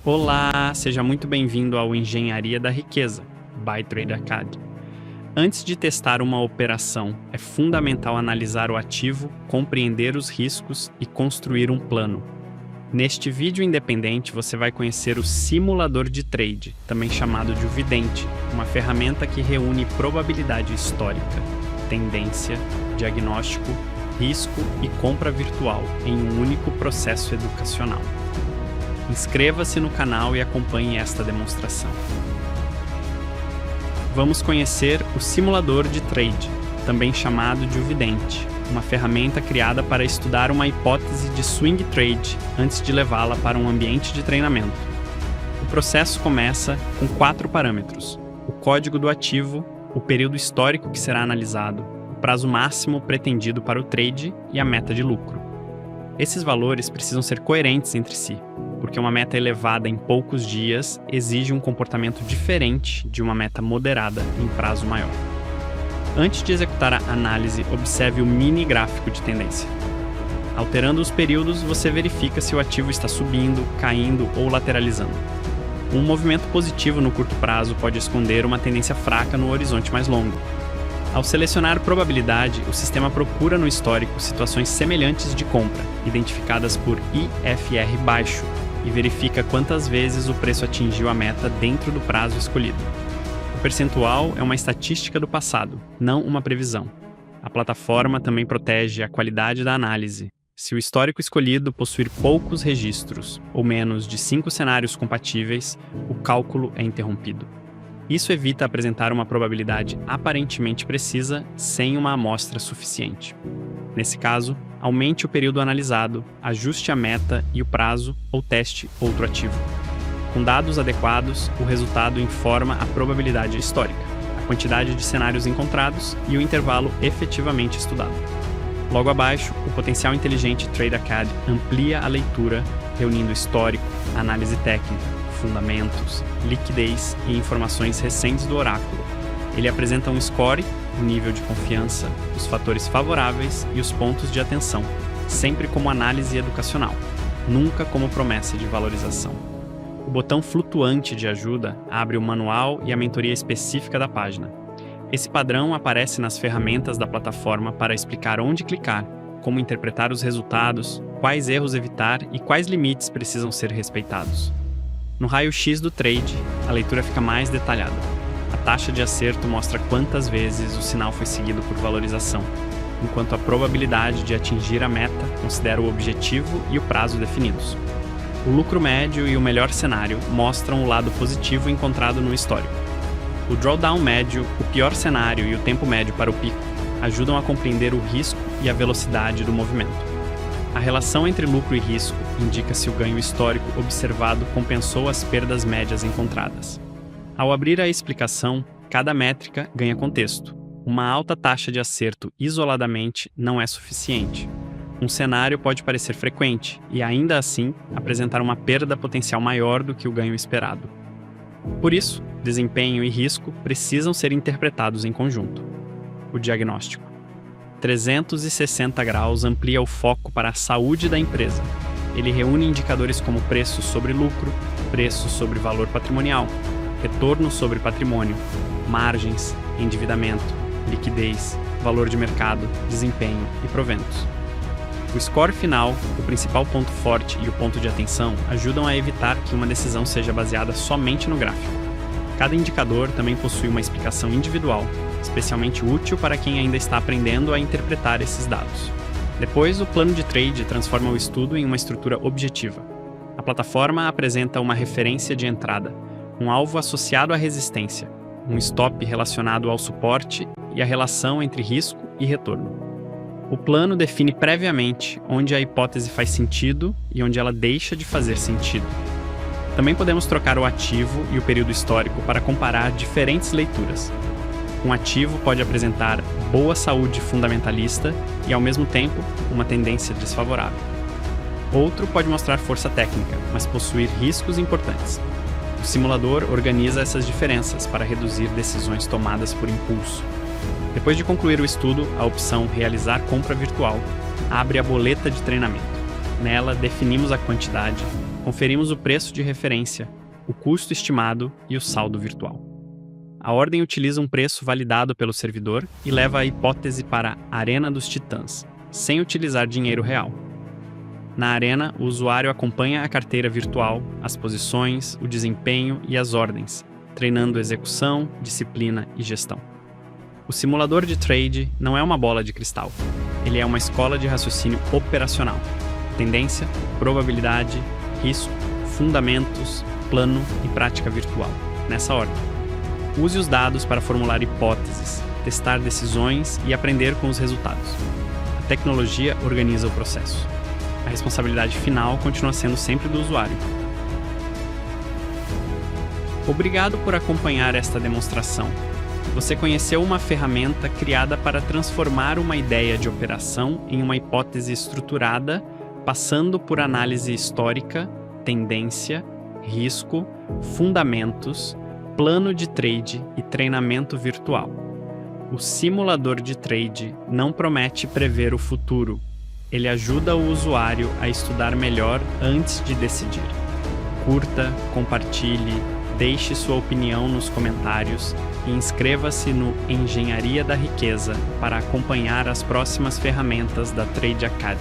Olá, seja muito bem-vindo ao Engenharia da Riqueza, by TradeAcad. Antes de testar uma operação, é fundamental analisar o ativo, compreender os riscos e construir um plano. Neste vídeo independente, você vai conhecer o simulador de trade, também chamado de Vidente, uma ferramenta que reúne probabilidade histórica, tendência, diagnóstico, risco e compra virtual em um único processo educacional. Inscreva-se no canal e acompanhe esta demonstração. Vamos conhecer o simulador de trade, também chamado de Vidente, uma ferramenta criada para estudar uma hipótese de swing trade antes de levá-la para um ambiente de treinamento. O processo começa com 4 parâmetros: o código do ativo, o período histórico que será analisado, o prazo máximo pretendido para o trade e a meta de lucro. Esses valores precisam ser coerentes entre si, porque uma meta elevada em poucos dias exige um comportamento diferente de uma meta moderada em prazo maior. Antes de executar a análise, observe o mini gráfico de tendência. Alterando os períodos, você verifica se o ativo está subindo, caindo ou lateralizando. Um movimento positivo no curto prazo pode esconder uma tendência fraca no horizonte mais longo. Ao selecionar probabilidade, o sistema procura no histórico situações semelhantes de compra, identificadas por IFR baixo, e verifica quantas vezes o preço atingiu a meta dentro do prazo escolhido. O percentual é uma estatística do passado, não uma previsão. A plataforma também protege a qualidade da análise. Se o histórico escolhido possuir poucos registros, ou menos de 5 cenários compatíveis, o cálculo é interrompido. Isso evita apresentar uma probabilidade aparentemente precisa sem uma amostra suficiente. Nesse caso, aumente o período analisado, ajuste a meta e o prazo ou teste outro ativo. Com dados adequados, o resultado informa a probabilidade histórica, a quantidade de cenários encontrados e o intervalo efetivamente estudado. Logo abaixo, o potencial inteligente TradeAcad amplia a leitura, reunindo histórico, análise técnica, fundamentos, liquidez e informações recentes do oráculo. Ele apresenta um score, o nível de confiança, os fatores favoráveis e os pontos de atenção, sempre como análise educacional, nunca como promessa de valorização. O botão flutuante de ajuda abre o manual e a mentoria específica da página. Esse padrão aparece nas ferramentas da plataforma para explicar onde clicar, como interpretar os resultados, quais erros evitar e quais limites precisam ser respeitados. No raio-x do trade, a leitura fica mais detalhada. A taxa de acerto mostra quantas vezes o sinal foi seguido por valorização, enquanto a probabilidade de atingir a meta considera o objetivo e o prazo definidos. O lucro médio e o melhor cenário mostram o lado positivo encontrado no histórico. O drawdown médio, o pior cenário e o tempo médio para o pico ajudam a compreender o risco e a velocidade do movimento. A relação entre lucro e risco indica se o ganho histórico observado compensou as perdas médias encontradas. Ao abrir a explicação, cada métrica ganha contexto. Uma alta taxa de acerto isoladamente não é suficiente. Um cenário pode parecer frequente e, ainda assim, apresentar uma perda potencial maior do que o ganho esperado. Por isso, desempenho e risco precisam ser interpretados em conjunto. O diagnóstico. 360 graus amplia o foco para a saúde da empresa. Ele reúne indicadores como preço sobre lucro, preço sobre valor patrimonial, retorno sobre patrimônio, margens, endividamento, liquidez, valor de mercado, desempenho e proventos. O score final, o principal ponto forte e o ponto de atenção ajudam a evitar que uma decisão seja baseada somente no gráfico. Cada indicador também possui uma explicação individual, especialmente útil para quem ainda está aprendendo a interpretar esses dados. Depois, o plano de trade transforma o estudo em uma estrutura objetiva. A plataforma apresenta uma referência de entrada, um alvo associado à resistência, um stop relacionado ao suporte e a relação entre risco e retorno. O plano define previamente onde a hipótese faz sentido e onde ela deixa de fazer sentido. Também podemos trocar o ativo e o período histórico para comparar diferentes leituras. Um ativo pode apresentar boa saúde fundamentalista e, ao mesmo tempo, uma tendência desfavorável. Outro pode mostrar força técnica, mas possuir riscos importantes. O simulador organiza essas diferenças para reduzir decisões tomadas por impulso. Depois de concluir o estudo, a opção Realizar compra virtual abre a boleta de treinamento. Nela, definimos a quantidade, conferimos o preço de referência, o custo estimado e o saldo virtual. A ordem utiliza um preço validado pelo servidor e leva a hipótese para a Arena dos Titãs, sem utilizar dinheiro real. Na Arena, o usuário acompanha a carteira virtual, as posições, o desempenho e as ordens, treinando execução, disciplina e gestão. O simulador de trade não é uma bola de cristal. Ele é uma escola de raciocínio operacional. Tendência, probabilidade, risco, fundamentos, plano e prática virtual, nessa ordem. Use os dados para formular hipóteses, testar decisões e aprender com os resultados. A tecnologia organiza o processo. A responsabilidade final continua sendo sempre do usuário. Obrigado por acompanhar esta demonstração. Você conheceu uma ferramenta criada para transformar uma ideia de operação em uma hipótese estruturada, passando por análise histórica, tendência, risco, fundamentos, plano de trade e treinamento virtual. O simulador de trade não promete prever o futuro. Ele ajuda o usuário a estudar melhor antes de decidir. Curta, compartilhe, deixe sua opinião nos comentários e inscreva-se no Engenharia da Riqueza para acompanhar as próximas ferramentas da Trade Academy.